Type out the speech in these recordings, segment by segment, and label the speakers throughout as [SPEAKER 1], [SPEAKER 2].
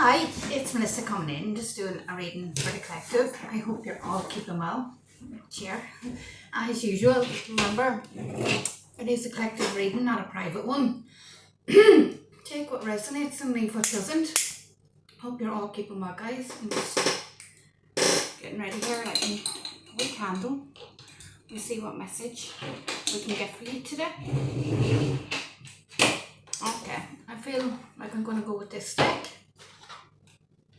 [SPEAKER 1] Hi, it's Melissa coming in, just doing a reading for the collective. I hope you're all keeping well. Cheer. As usual, remember, it is a collective reading, not a private one. Take what resonates and leave what doesn't. Hope you're all keeping well, guys. I'm just getting ready here, lighting a wee candle. We'll see what message we can get for you today. Okay, I feel like I'm going to go with this deck.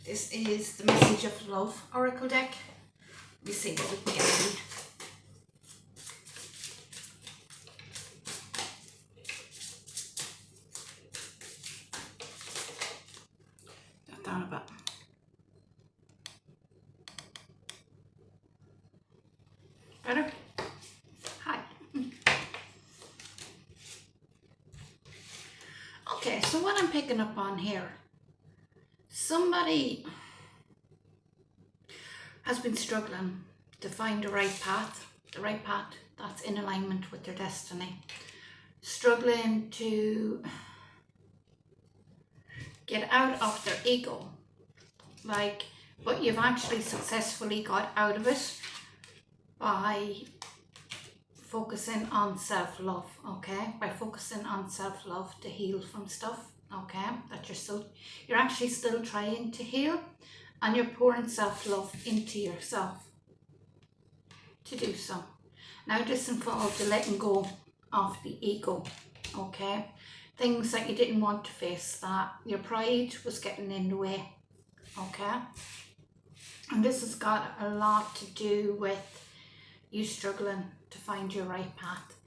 [SPEAKER 1] This is the Message of Love Oracle deck. Let's see what we can get for you. That down a bit. Better? Hi. Okay, so what I'm picking up on here, somebody has been struggling to find the right path that's in alignment with their destiny. Struggling to get out of their ego, but you've actually successfully got out of it by focusing on self-love, okay? By focusing on self-love to heal from stuff, okay? That you're actually still trying to heal, and you're pouring self-love into yourself to do so. Now this involves the letting go of the ego, okay? Things that you didn't want to face, that your pride was getting in the way, okay? And this has got a lot to do with you struggling to find your right path.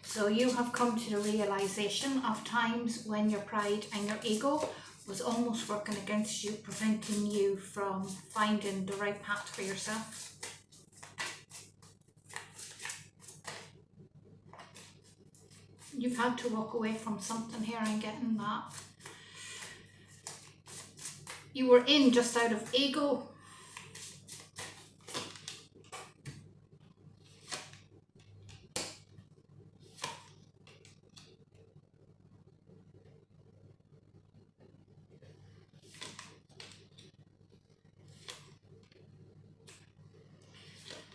[SPEAKER 1] So you have come to the realization of times when your pride and your ego was almost working against you, preventing you from finding the right path for yourself. You've had to walk away from something here and getting that. You were in just out of ego.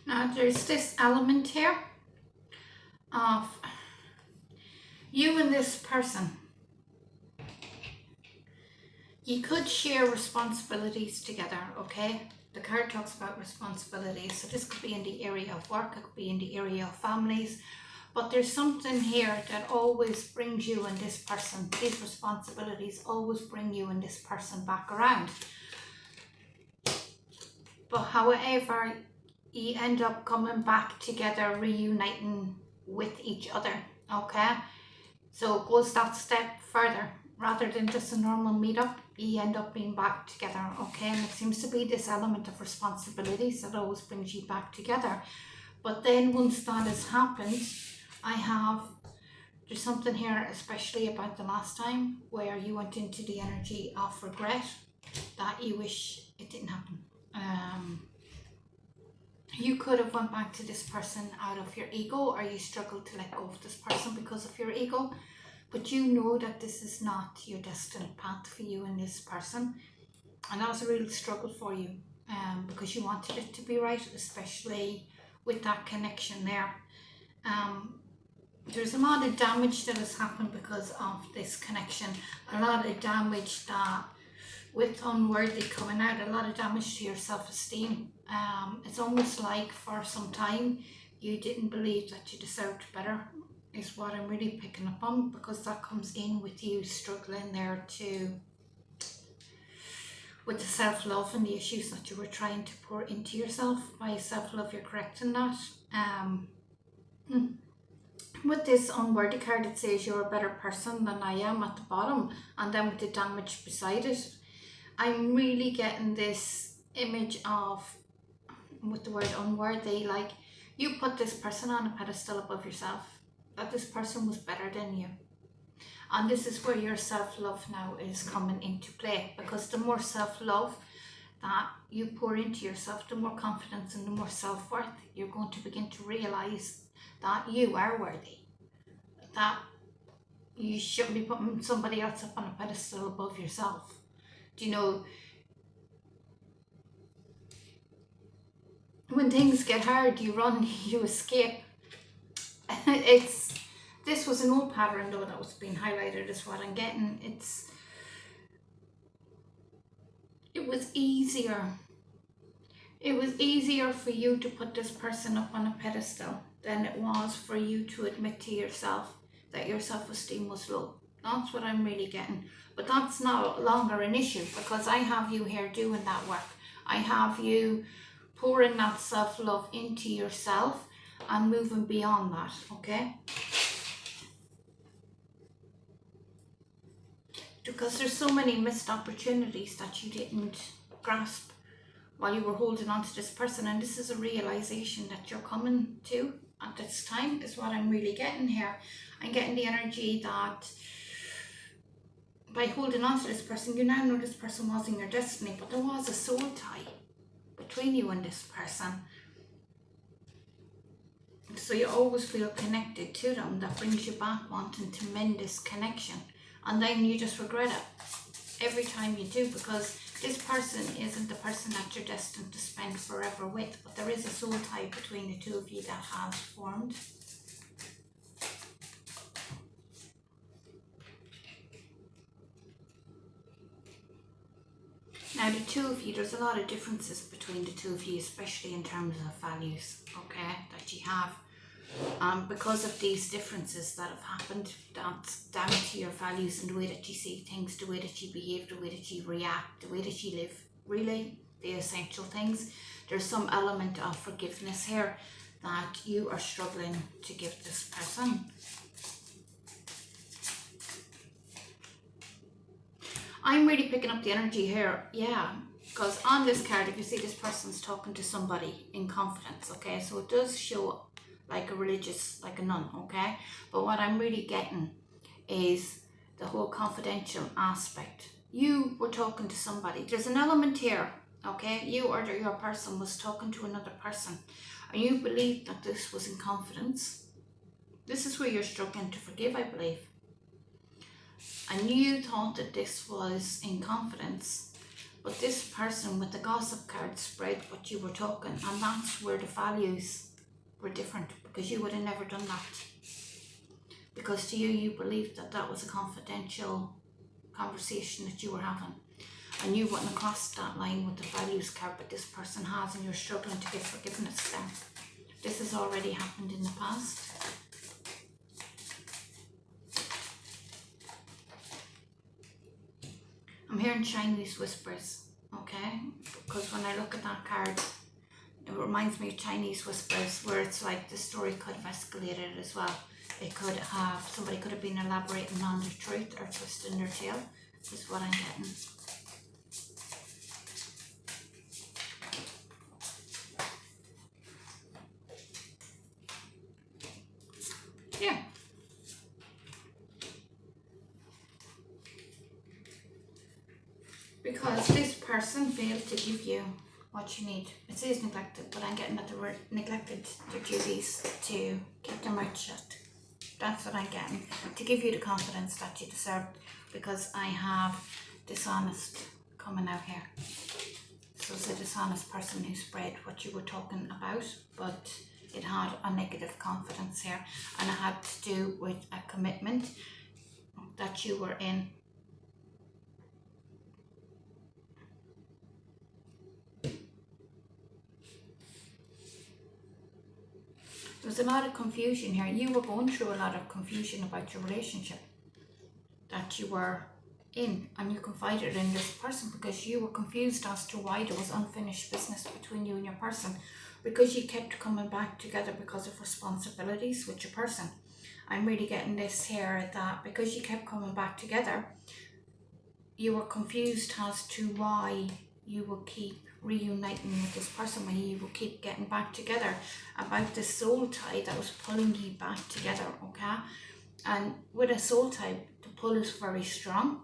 [SPEAKER 1] Now there's this element here of you and this person. You could share responsibilities together, okay? The card talks about responsibilities, so this could be in the area of work, it could be in the area of families, but there's something here that always brings you and this person, these responsibilities always bring you and this person back around. But however, you end up coming back together, reuniting with each other, okay? So it goes that step further. Rather than just a normal meetup, you end up being back together, okay? And it seems to be this element of responsibilities that always brings you back together. But then once that has happened, there's something here, especially about the last time, where you went into the energy of regret, that you wish it didn't happen. You could have went back to this person out of your ego, or you struggled to let go of this person because of your ego. But you know that this is not your destined path for you and this person. And that was a real struggle for you, because you wanted it to be right, especially with that connection there. There's a lot of damage that has happened because of this connection. A lot of damage that, with unworthy coming out, a lot of damage to your self-esteem. It's almost like for some time you didn't believe that you deserved better, is what I'm really picking up on, because that comes in with you struggling there with the self-love and the issues that you were trying to pour into yourself. By self-love, you're correcting that. With this unworthy card, it says you're a better person than I am at the bottom, and then with the damage beside it, I'm really getting this image of, with the word unworthy, like you put this person on a pedestal above yourself, that this person was better than you. And this is where your self-love now is coming into play, because the more self-love that you pour into yourself, the more confidence and the more self-worth you're going to begin to realize that you are worthy, that you shouldn't be putting somebody else up on a pedestal above yourself. Do you know, when things get hard, you run, you escape. This was an old pattern though that was being highlighted is what I'm getting. It was easier. It was easier for you to put this person up on a pedestal than it was for you to admit to yourself that your self-esteem was low. That's what I'm really getting. But that's no longer an issue because I have you here doing that work. I have you pouring that self-love into yourself and moving beyond that, okay? Because there's so many missed opportunities that you didn't grasp while you were holding on to this person, and this is a realization that you're coming to at this time is what I'm really getting here. I'm getting the energy that by holding on to this person, you now know this person was in your destiny, but there was a soul tie between you and this person. So you always feel connected to them. That brings you back wanting to mend this connection. And then you just regret it every time you do, because this person isn't the person that you're destined to spend forever with. But there is a soul tie between the two of you that has formed. Now the two of you, there's a lot of differences between the two of you, especially in terms of values, okay, that you have. Because of these differences that have happened, that's down to your values and the way that you see things, the way that you behave, the way that you react, the way that you live, really, the essential things. There's some element of forgiveness here that you are struggling to give this person. I'm really picking up the energy here, yeah, because on this card, if you see this person's talking to somebody in confidence, okay, so it does show like a religious, like a nun, okay, but what I'm really getting is the whole confidential aspect. You were talking to somebody, there's an element here, okay, you or your person was talking to another person, and you believe that this was in confidence. This is where you're struggling to forgive, I believe. And you thought that this was in confidence, but this person with the gossip card spread what you were talking, and that's where the values were different, because you would have never done that. Because to you, you believed that that was a confidential conversation that you were having, and you wouldn't have crossed that line with the values card, but this person has, and you're struggling to give forgiveness then. This has already happened in the past. I'm hearing Chinese whispers, okay? Because when I look at that card, it reminds me of Chinese whispers, where it's like the story could have escalated as well. It could have, somebody could have been elaborating on the truth or twisting their tail, is what I'm getting. Yeah. Because this person failed to give you what you need. It says neglected, but I'm getting that they were neglected their duties to keep their mouth shut. That's what I'm getting. To give you the confidence that you deserve, because I have dishonest coming out here. So it's a dishonest person who spread what you were talking about, but it had a negative confidence here, and it had to do with a commitment that you were in. There's a lot of confusion here. You were going through a lot of confusion about your relationship that you were in, and you confided in this person because you were confused as to why there was unfinished business between you and your person, because you kept coming back together because of responsibilities with your person. I'm really getting this here, that because you kept coming back together, you were confused as to why you will keep reuniting with this person, why you will keep getting back together, about the soul tie that was pulling you back together, okay? And with a soul tie, the pull is very strong,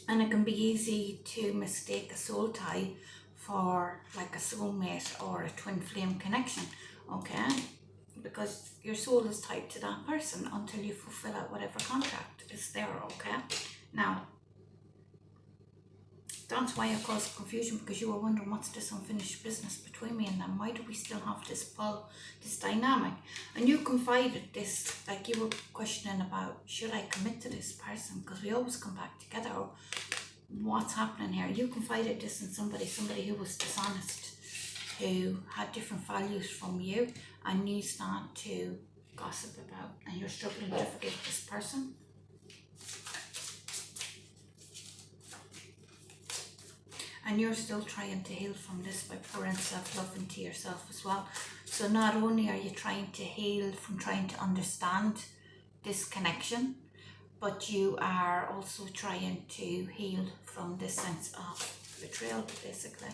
[SPEAKER 1] and it can be easy to mistake a soul tie for like a soulmate or a twin flame connection, okay? Because your soul is tied to that person until you fulfill out whatever contract is there, okay? Now, That's why it caused confusion, because you were wondering, what's this unfinished business between me and them? Why do we still have this pull, this dynamic? And you confided this, like you were questioning about, should I commit to this person? Because we always come back together. Or what's happening here? You confided this in somebody who was dishonest, who had different values from you, and you start to gossip about, and you're struggling to forgive this person. And you're still trying to heal from this by pouring self-love into yourself as well. So not only are you trying to heal from trying to understand this connection, but you are also trying to heal from this sense of betrayal, basically.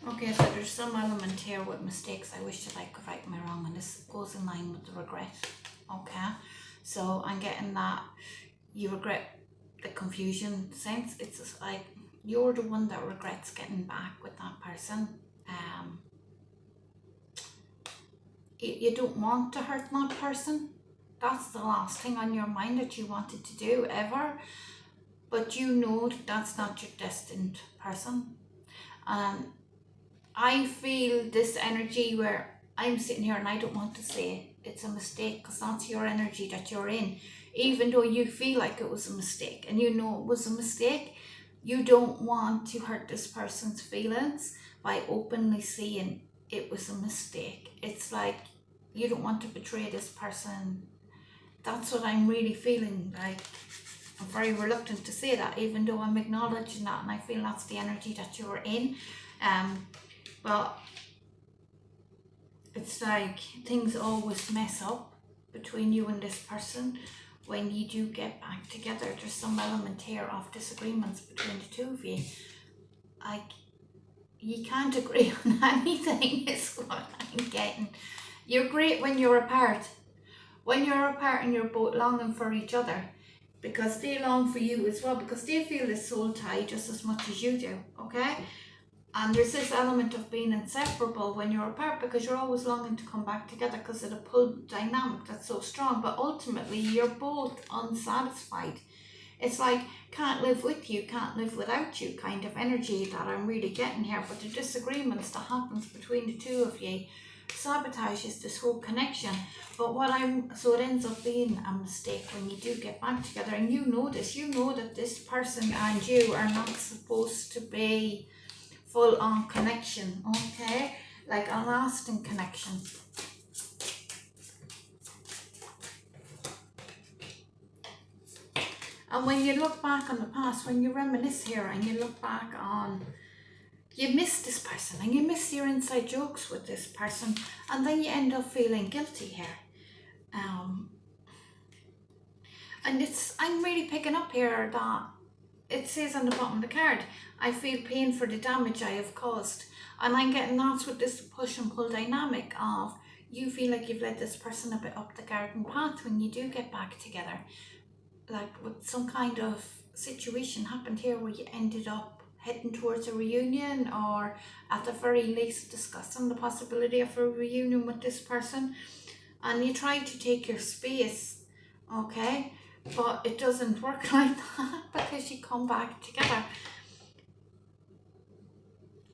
[SPEAKER 1] Okay, so there's some element here with mistakes. I wish that I could right my wrong, and this goes in line with the regret. Okay, so I'm getting that you regret the confusion sense. It's just like you're the one that regrets getting back with that person. You don't want to hurt that person. That's the last thing on your mind that you wanted to do ever. But you know that that's not your destined person. And I feel this energy where I'm sitting here and I don't want to say it's a mistake, because that's your energy that you're in. Even though you feel like it was a mistake and you know it was a mistake, you don't want to hurt this person's feelings by openly saying it was a mistake. It's like you don't want to betray this person. That's what I'm really feeling like. I'm very reluctant to say that, even though I'm acknowledging that, and I feel that's the energy that you're in. But it's like things always mess up between you and this person when you do get back together. There's some element here of disagreements between the two of you. Like, you can't agree on anything is what I'm getting. You're great when you're apart. When you're apart and you're both longing for each other, because they long for you as well, because they feel this soul tie just as much as you do, okay? And there's this element of being inseparable when you're apart, because you're always longing to come back together because of the pull dynamic that's so strong. But ultimately, you're both unsatisfied. It's like, can't live with you, can't live without you kind of energy that I'm really getting here. But the disagreements that happens between the two of you sabotages this whole connection. But so it ends up being a mistake when you do get back together. And you know this, you know that this person and you are not supposed to be full on connection, okay? Like a lasting connection. And when you look back on the past, when you reminisce here and you look back on, you miss this person and you miss your inside jokes with this person, and then you end up feeling guilty here. And I'm really picking up here that it says on the bottom of the card, I feel pain for the damage I have caused. And I'm getting that's with this push and pull dynamic of you feel like you've led this person a bit up the garden path when you do get back together. Like with some kind of situation happened here where you ended up heading towards a reunion, or at the very least discussing the possibility of a reunion with this person. And you try to take your space, okay? But it doesn't work like that, because you come back together.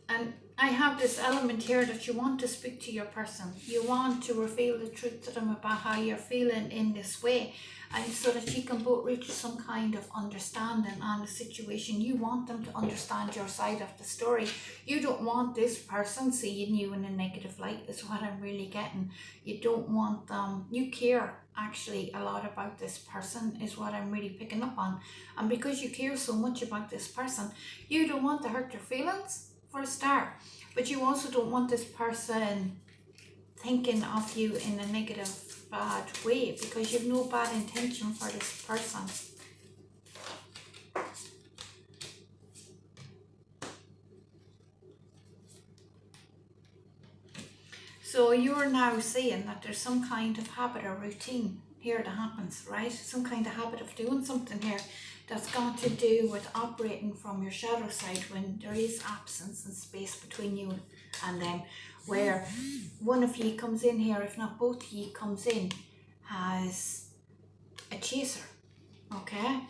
[SPEAKER 1] And I have this element here that you want to speak to your person. You want to reveal the truth to them about how you're feeling in this way, and so that you can both reach some kind of understanding on the situation. You want them to understand your side of the story. You don't want this person seeing you in a negative light, is what I'm really getting. You don't want them, you care actually a lot about this person, is what I'm really picking up on. And because you care so much about this person, you don't want to hurt their feelings for a start, but you also don't want this person thinking of you in a negative, bad way, because you've no bad intention for this person. So you're now saying that there's some kind of habit or routine here that happens, right? Some kind of habit of doing something here that's got to do with operating from your shadow side when there is absence and space between you and them, where one of you comes in here, if not both of you comes in, has a chaser, okay,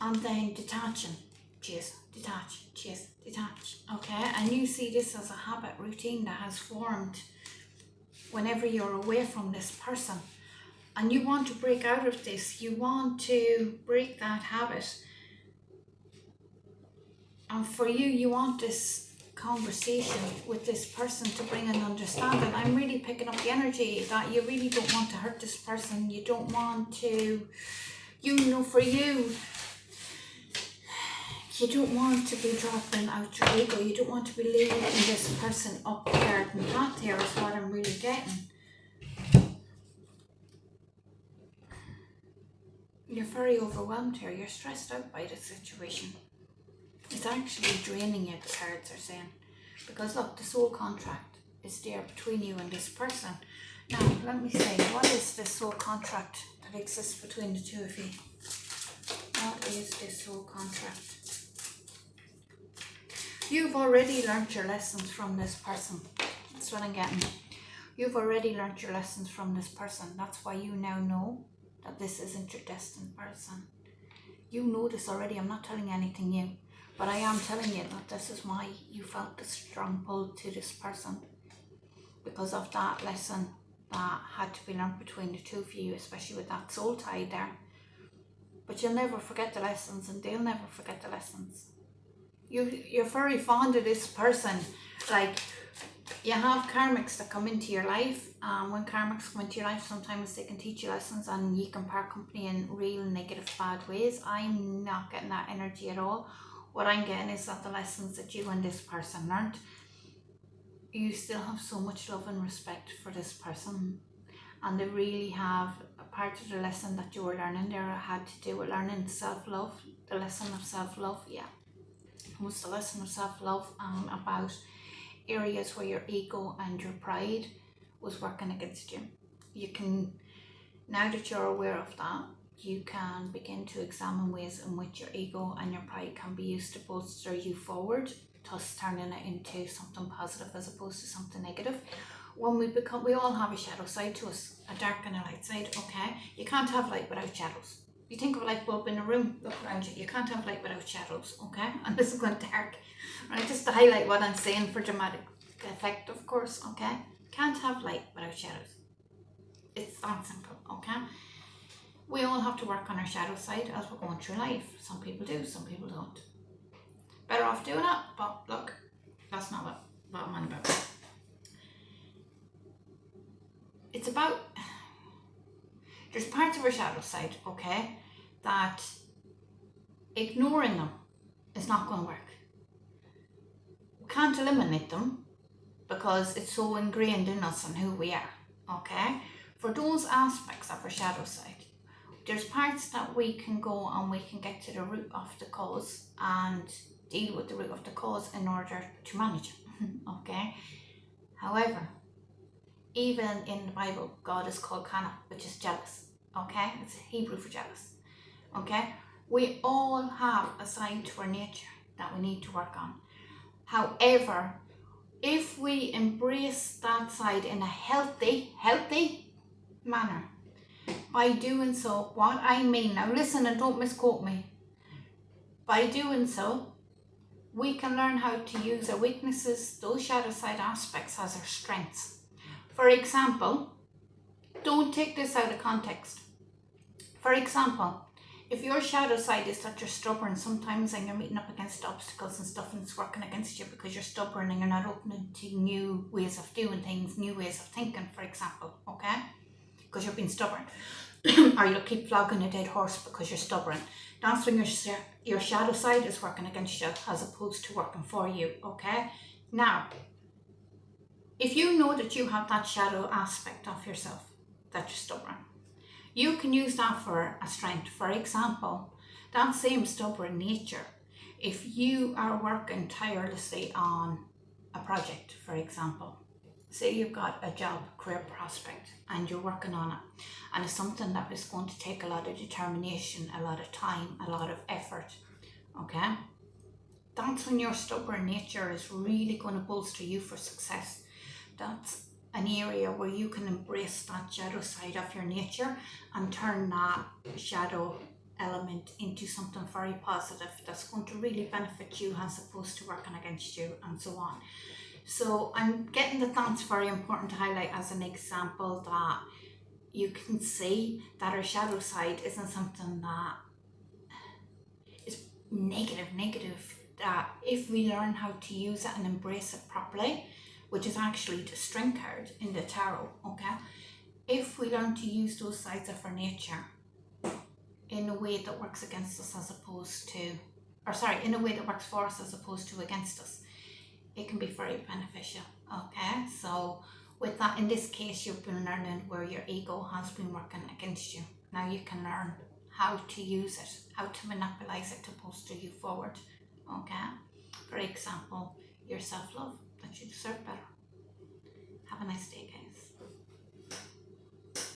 [SPEAKER 1] and then detaching, chase, detach, chase, detach, okay, and you see this as a habit routine that has formed whenever you're away from this person, and you want to break out of this, you want to break that habit, and for you, you want this conversation with this person to bring an understanding. I'm really picking up the energy that you really don't want to hurt this person. You don't want to, for you, you don't want to be dropping out your ego. You don't want to be leaving this person up there and that there is what I'm really getting. You're very overwhelmed here. You're stressed out by the situation. It's actually draining you, the cards are saying. Because look, the soul contract is there between you and this person. Now, let me say, what is this soul contract that exists between the two of you? What is this soul contract? You've already learnt your lessons from this person. That's what I'm getting. You've already learnt your lessons from this person. That's why you now know that this isn't your destined person. You know this already. I'm not telling you anything new. But I am telling you that this is why you felt the strong pull to this person. Because of that lesson that had to be learned between the two of you, especially with that soul tie there. But you'll never forget the lessons, and they'll never forget the lessons. You're very fond of this person. Like, you have karmics that come into your life. When karmics come into your life, sometimes they can teach you lessons and you can part company in real negative, bad ways. I'm not getting that energy at all. What I'm getting is that the lessons that you and this person learned, you still have so much love and respect for this person. And they really have a part of the lesson that you were learning there had to do with learning self-love. The lesson of self-love, yeah. It was the lesson of self-love about areas where your ego and your pride was working against you. You can, now that you're aware of that, you can begin to examine ways in which your ego and your pride can be used to bolster you forward, thus turning it into something positive as opposed to something negative. When we all have a shadow side to us, a dark and a light side, okay? You can't have light without shadows. You think of a light bulb in a room, look around you, you can't have light without shadows, okay? And this is going dark, right? Just to highlight what I'm saying for dramatic effect, of course, okay? Can't have light without shadows. It's that simple, okay? We all have to work on our shadow side as we're going through life. Some people do, some people don't. Better off doing it, but look, that's not what I'm on about. It's about, there's parts of our shadow side, okay, that ignoring them is not going to work. We can't eliminate them because it's so ingrained in us and who we are, okay? For those aspects of our shadow side, there's parts that we can go and we can get to the root of the cause and deal with the root of the cause in order to manage it, okay? However, even in the Bible, God is called Kana, which is jealous, okay? It's Hebrew for jealous, okay? We all have a side to our nature that we need to work on. However, if we embrace that side in a healthy manner, by doing so, what I mean, now listen and don't misquote me, by doing so, we can learn how to use our weaknesses, those shadow side aspects, as our strengths. For example, don't take this out of context. For example, if your shadow side is that you're stubborn sometimes and you're meeting up against obstacles and stuff and it's working against you because you're stubborn and you're not open to new ways of doing things, new ways of thinking, for example, okay? Because you're being stubborn. Or you'll keep flogging a dead horse because you're stubborn. That's when your shadow side is working against you as opposed to working for you, okay? Now, if you know that you have that shadow aspect of yourself, that you're stubborn, you can use that for a strength. For example, that same stubborn nature, if you are working tirelessly on a project, for example, say you've got a job, career prospect, and you're working on it, and it's something that is going to take a lot of determination, a lot of time, a lot of effort, okay? That's when your stubborn nature is really going to bolster you for success. That's an area where you can embrace that shadow side of your nature and turn that shadow element into something very positive that's going to really benefit you as opposed to working against you, and so on. So I'm getting that that's very important to highlight as an example, that you can see that our shadow side isn't something that is negative, that if we learn how to use it and embrace it properly, which is actually the strength card in the tarot, okay? If we learn to use those sides of our nature in a way that works against us as opposed to, in a way that works for us as opposed to against us, it can be very beneficial, okay? So with that, in this case, you've been learning where your ego has been working against you. Now you can learn how to use it, how to monopolize it to bolster you forward, okay? For example, your self-love, that you deserve better. Have a nice day.